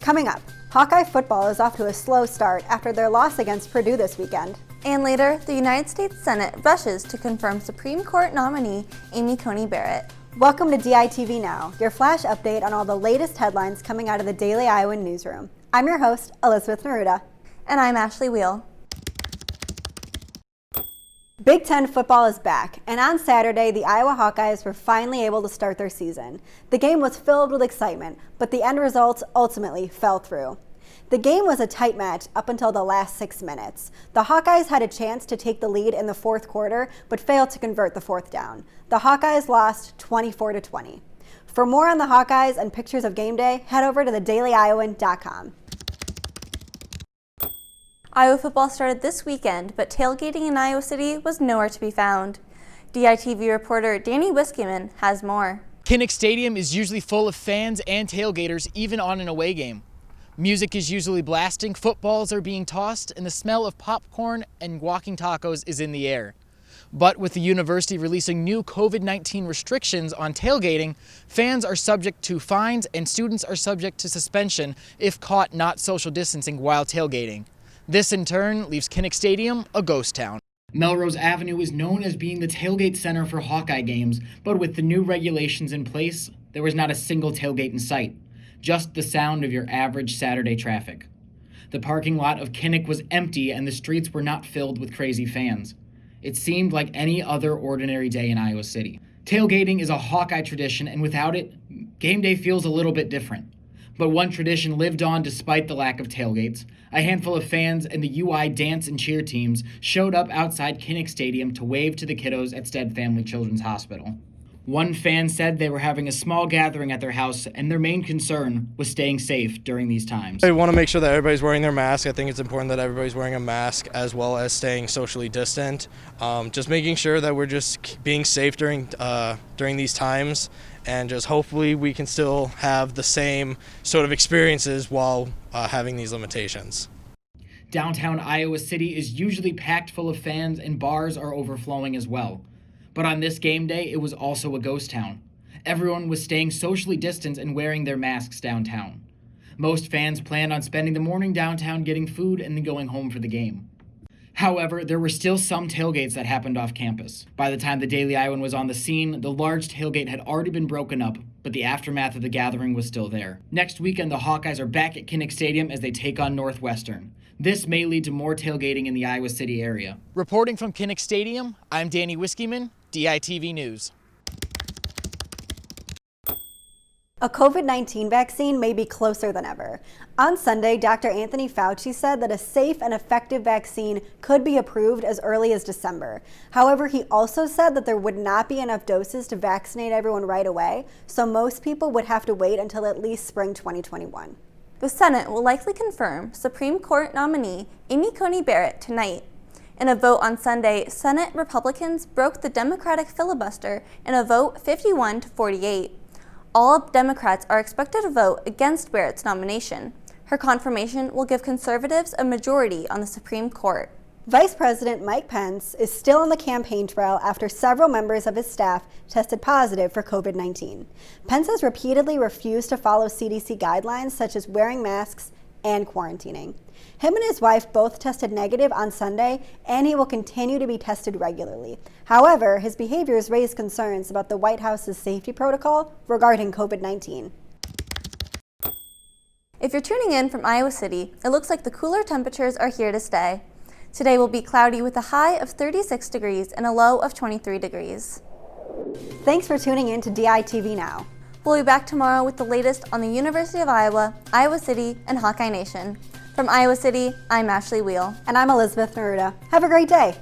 Coming up, Hawkeye football is off to a slow start after their loss against Purdue this weekend. And later, the United States Senate rushes to confirm Supreme Court nominee Amy Coney Barrett. Welcome to DITV Now, your flash update on all the latest headlines coming out of the Daily Iowan newsroom. I'm your host, Elizabeth Neruda. And I'm Ashley Wheel. Big Ten football is back, and on Saturday, the Iowa Hawkeyes were finally able to start their season. The game was filled with excitement, but the end results ultimately fell through. The game was a tight match up until the last 6 minutes. The Hawkeyes had a chance to take the lead in the fourth quarter, but failed to convert the fourth down. The Hawkeyes lost 24-20. For more on the Hawkeyes and pictures of game day, head over to thedailyiowan.com. Iowa football started this weekend, but tailgating in Iowa City was nowhere to be found. DITV reporter Danny Wiskiman has more. Kinnick Stadium is usually full of fans and tailgaters, even on an away game. Music is usually blasting, footballs are being tossed, and the smell of popcorn and walking tacos is in the air. But with the university releasing new COVID-19 restrictions on tailgating, fans are subject to fines and students are subject to suspension if caught not social distancing while tailgating. This, in turn, leaves Kinnick Stadium a ghost town. Melrose Avenue is known as being the tailgate center for Hawkeye games, but with the new regulations in place, there was not a single tailgate in sight, just the sound of your average Saturday traffic. The parking lot of Kinnick was empty and the streets were not filled with crazy fans. It seemed like any other ordinary day in Iowa City. Tailgating is a Hawkeye tradition, and without it, game day feels a little bit different. But one tradition lived on despite the lack of tailgates. A handful of fans and the UI dance and cheer teams showed up outside Kinnick Stadium to wave to the kiddos at Stead Family Children's Hospital. One fan said they were having a small gathering at their house and their main concern was staying safe during these times. I want to make sure that everybody's wearing their mask. I think it's important that everybody's wearing a mask as well as staying socially distant. Just making sure that we're just being safe during these times, and just hopefully we can still have the same sort of experiences while having these limitations. Downtown Iowa City is usually packed full of fans and bars are overflowing as well. But on this game day, it was also a ghost town. Everyone was staying socially distanced and wearing their masks downtown. Most fans planned on spending the morning downtown getting food and then going home for the game. However, there were still some tailgates that happened off campus. By the time the Daily Iowan was on the scene, the large tailgate had already been broken up, but the aftermath of the gathering was still there. Next weekend, the Hawkeyes are back at Kinnick Stadium as they take on Northwestern. This may lead to more tailgating in the Iowa City area. Reporting from Kinnick Stadium, I'm Danny Wiskiman, DITV News. A COVID-19 vaccine may be closer than ever. On Sunday, Dr. Anthony Fauci said that a safe and effective vaccine could be approved as early as December. However, he also said that there would not be enough doses to vaccinate everyone right away, so most people would have to wait until at least spring 2021. The Senate will likely confirm Supreme Court nominee Amy Coney Barrett tonight. In a vote on Sunday, Senate Republicans broke the Democratic filibuster in a vote 51-48. All Democrats are expected to vote against Barrett's nomination. Her confirmation will give conservatives a majority on the Supreme Court. Vice President Mike Pence is still on the campaign trail after several members of his staff tested positive for COVID-19. Pence has repeatedly refused to follow CDC guidelines such as wearing masks and quarantining. Him and his wife both tested negative on Sunday, and he will continue to be tested regularly. However, his behaviors raise concerns about the White House's safety protocol regarding COVID-19. If you're tuning in from Iowa City, it looks like the cooler temperatures are here to stay. Today will be cloudy with a high of 36 degrees and a low of 23 degrees. Thanks for tuning in to DITV Now. We'll be back tomorrow with the latest on the University of Iowa, Iowa City, and Hawkeye Nation. From Iowa City, I'm Ashley Wheel. And I'm Elizabeth Neruda. Have a great day.